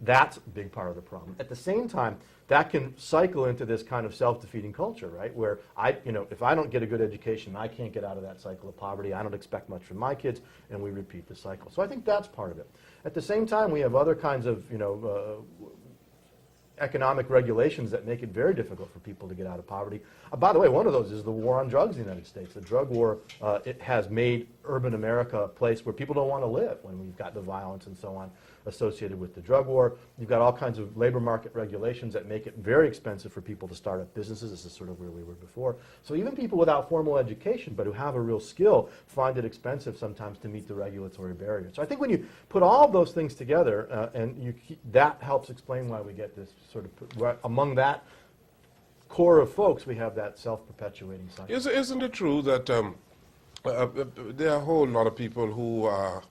that's a big part of the problem. At the same time, that can cycle into this kind of self-defeating culture, right? Where if I don't get a good education, I can't get out of that cycle of poverty. I don't expect much from my kids, and we repeat the cycle. So I think that's part of it. At the same time, we have other kinds of, economic regulations that make it very difficult for people to get out of poverty. By the way, one of those is the war on drugs in the United States. The drug war, it has made urban America a place where people don't want to live when we've got the violence and so on associated with the drug war. You've got all kinds of labor market regulations that make it very expensive for people to start up businesses. This is sort of where we were before. So even people without formal education but who have a real skill find it expensive sometimes to meet the regulatory barriers. So I think when you put all of those things together, that helps explain why we get this sort of, among that core of folks, we have that self-perpetuating cycle. Isn't it true that there are a whole lot of people who are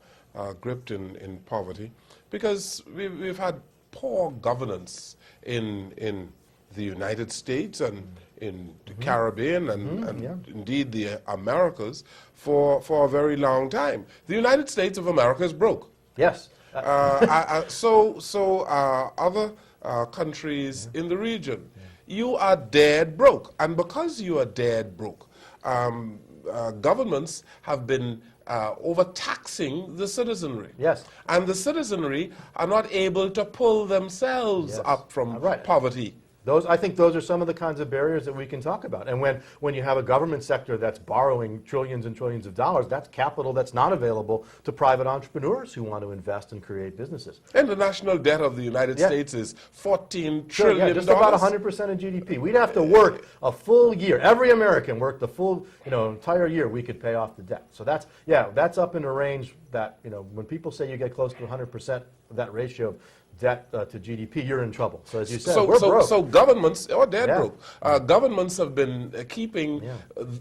gripped in poverty because we've had poor governance in the United States and in the Caribbean and indeed the Americas for a very long time. The United States of America is broke. Yes. So other countries in the region, you are dead broke. And because you are dead broke, governments have been overtaxing the citizenry. Yes. And the citizenry are not able to pull themselves up from poverty. I think those are some of the kinds of barriers that we can talk about. And when you have a government sector that's borrowing trillions and trillions of dollars, that's capital that's not available to private entrepreneurs who want to invest and create businesses. And the national debt of the United States is $14 trillion. Yeah, just about 100% of GDP. We'd have to work a full year. Every American worked the full, entire year, we could pay off the debt. So that's up in a range that, when people say you get close to 100% of that ratio of debt to GDP, you're in trouble. So as you said, we're broke. So governments, they're broke. Governments have been keeping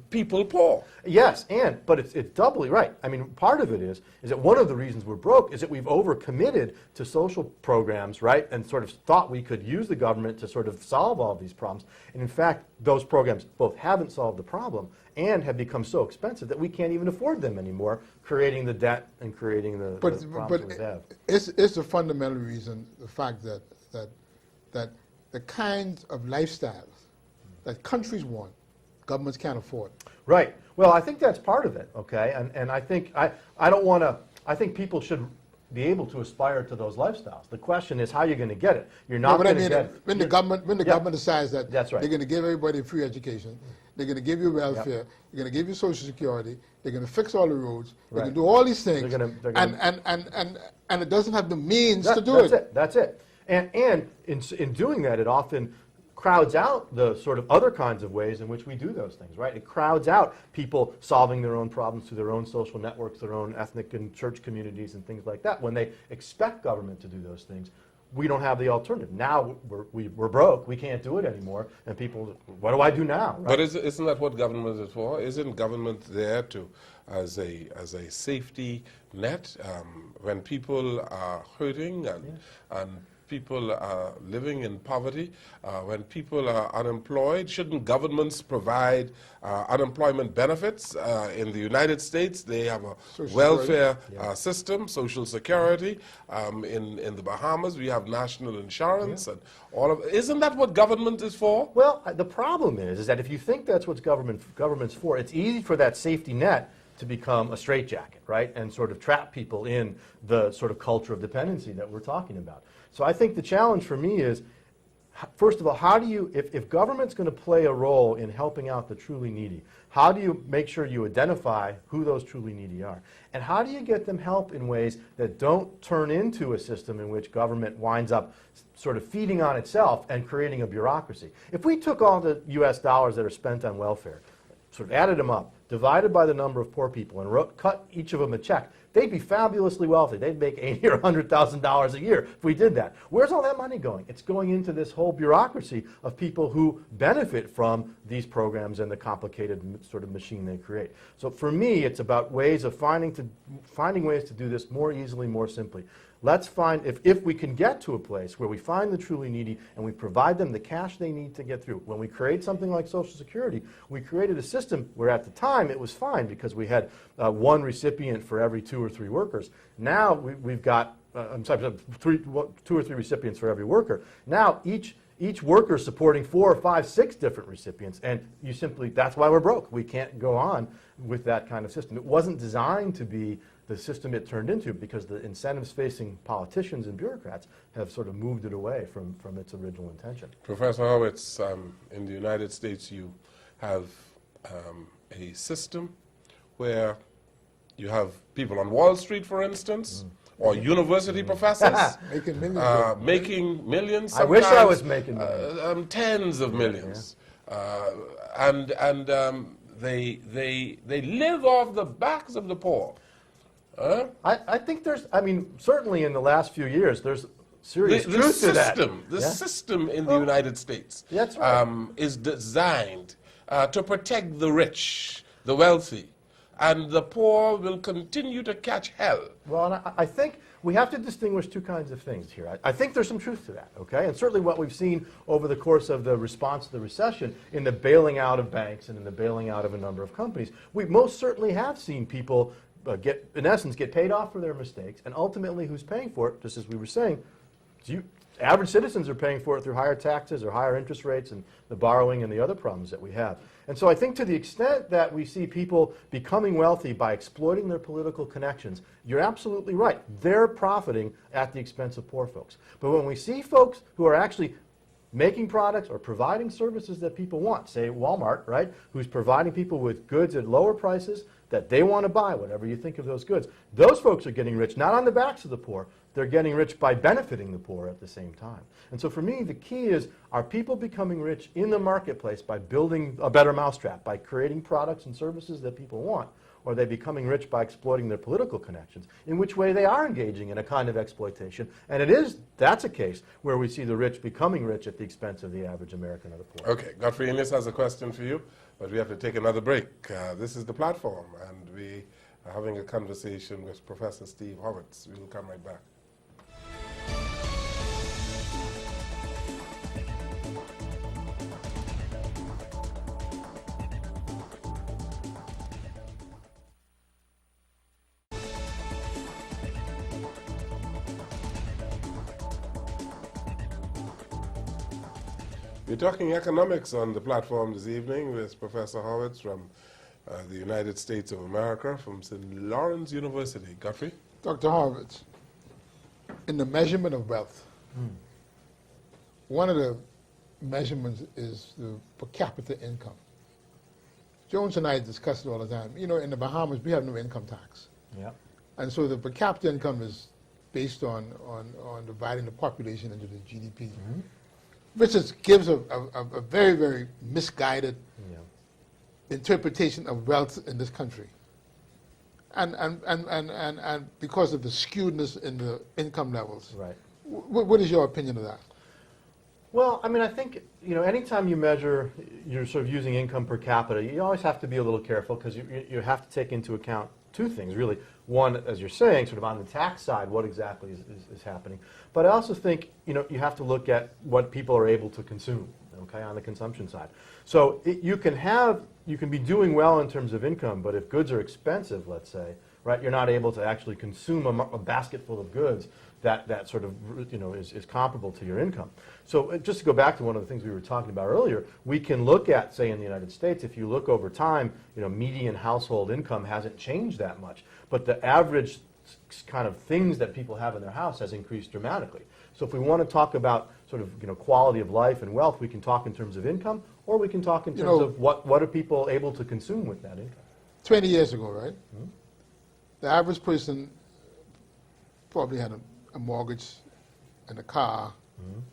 people poor. Yes, but it's doubly right. I mean, part of it is that one of the reasons we're broke is that we've overcommitted to social programs, right, and sort of thought we could use the government to sort of solve all these problems. And in fact, those programs both haven't solved the problem and have become so expensive that we can't even afford them anymore, creating the debt and creating the problems we have. It's a fundamental reason, the fact that the kinds of lifestyles that countries want, governments can't afford. Right. Well, I think that's part of it, okay? And I think I think people should be able to aspire to those lifestyles. The question is how you're going to get it. You're not going to get it. When the government decides that that's right. They're going to give everybody free education, they're going to give you welfare, they're going to give you Social Security, they're going to fix all the roads, they're going to do all these things, and it doesn't have the means to do it. That's it. And in doing that, it often crowds out the sort of other kinds of ways in which we do those things, right? It crowds out people solving their own problems through their own social networks, their own ethnic and church communities and things like that. When they expect government to do those things, we don't have the alternative. Now we're broke, we can't do it anymore, and people, what do I do now? Right? But isn't that what government is for? Isn't government there as a safety net when people are hurting and people are living in poverty, when people are unemployed? Shouldn't governments provide unemployment benefits? In the United States, they have a welfare system, Social Security. In the Bahamas, we have national insurance and all of. Isn't that what government is for? Well, the problem is that if you think that's what government's for, it's easy for that safety net to become a straitjacket, right, and sort of trap people in the sort of culture of dependency that we're talking about. So I think the challenge for me is, first of all, how do you, if government's going to play a role in helping out the truly needy, how do you make sure you identify who those truly needy are? And how do you get them help in ways that don't turn into a system in which government winds up sort of feeding on itself and creating a bureaucracy? If we took all the US dollars that are spent on welfare, sort of added them up, divided by the number of poor people, and cut each of them a check, they'd be fabulously wealthy. They'd make $80,000 or $100,000 a year if we did that. Where's all that money going? It's going into this whole bureaucracy of people who benefit from these programs and the complicated sort of machine they create. So for me, it's about ways of finding ways to do this more easily, more simply. Let's find, if we can get to a place where we find the truly needy and we provide them the cash they need to get through. When we create something like Social Security, we created a system where at the time it was fine because we had one recipient for every 2 or 3 workers. Now we've got I'm sorry, two or three recipients for every worker. Now each worker is supporting 4 or 5, 6 different recipients, and you simply, that's why we're broke. We can't go on with that kind of system. It wasn't designed to be the system it turned into, because the incentives facing politicians and bureaucrats have sort of moved it away from its original intention. Professor Horwitz, in the United States you have a system where you have people on Wall Street, for instance, or university professors making millions. I wish I was making millions. Tens of millions. And they live off the backs of the poor. I think there's, I mean, certainly in the last few years, there's serious truth to that. The system in the United States that's right. is designed to protect the rich, the wealthy, and the poor will continue to catch hell. Well, and I think we have to distinguish two kinds of things here. I think there's some truth to that, okay? And certainly what we've seen over the course of the response to the recession in the bailing out of banks and in the bailing out of a number of companies, we most certainly have seen people in essence, get paid off for their mistakes, and ultimately who's paying for it, just as we were saying, average citizens are paying for it through higher taxes or higher interest rates and the borrowing and the other problems that we have. And so I think to the extent that we see people becoming wealthy by exploiting their political connections, you're absolutely right. They're profiting at the expense of poor folks. But when we see folks who are actually making products or providing services that people want, say Walmart, right, who's providing people with goods at lower prices that they want to buy, whatever you think of those goods, those folks are getting rich, not on the backs of the poor. They're getting rich by benefiting the poor at the same time. And so for me, the key is, are people becoming rich in the marketplace by building a better mousetrap, by creating products and services that people want, or are they becoming rich by exploiting their political connections, in which way they are engaging in a kind of exploitation? And that's a case where we see the rich becoming rich at the expense of the average American or the poor. Okay, Godfrey Eneas has a question for you, but we have to take another break. This is The Platform, and we are having a conversation with Professor Steve Horwitz. We will come right back. We're talking economics on The Platform this evening with Professor Horwitz from the United States of America, from St. Lawrence University. Godfrey? Dr. Horwitz, in the measurement of wealth, one of the measurements is the per capita income. Jones and I discuss it all the time. You know, in the Bahamas, we have no income tax. Yeah. And so the per capita income is based on dividing the population into the GDP. Which gives a very, very misguided interpretation of wealth in this country. And because of the skewedness in the income levels. Right. What is your opinion of that? Well, I mean, I think, you know, anytime you measure, you're sort of using income per capita, you always have to be a little careful, because you have to take into account two things, really. One, as you're saying, sort of on the tax side, what exactly is happening. But I also think, you know, you have to look at what people are able to consume, okay, on the consumption side. So you can be doing well in terms of income, but if goods are expensive, let's say, right, you're not able to actually consume a basket full of goods that sort of, you know, is comparable to your income. So just to go back to one of the things we were talking about earlier, we can look at, say, in the United States, if you look over time, you know, median household income hasn't changed that much, but the average kind of things that people have in their house has increased dramatically. So if we want to talk about sort of, you know, quality of life and wealth, we can talk in terms of income, or we can talk in terms of what are people able to consume with that income. 20 years ago, right? The average person probably had a mortgage and a car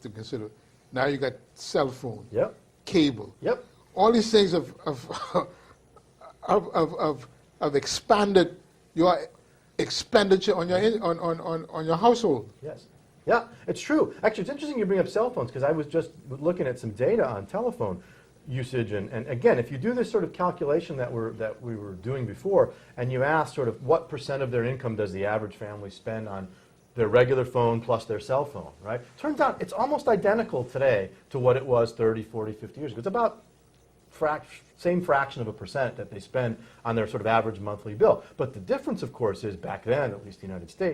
to consider. Now you got cell phone, cable. All these things have expanded your expenditure on your household. Yes. Yeah, it's true. Actually, it's interesting you bring up cell phones, because I was just looking at some data on telephone usage, and again, if you do this sort of calculation that we were doing before, and you ask sort of what % of their income does the average family spend on their regular phone plus their cell phone, right? Turns out it's almost identical today to what it was 30, 40, 50 years ago. It's about same fraction of a % that they spend on their sort of average monthly bill. But the difference, of course, is back then, at least in the United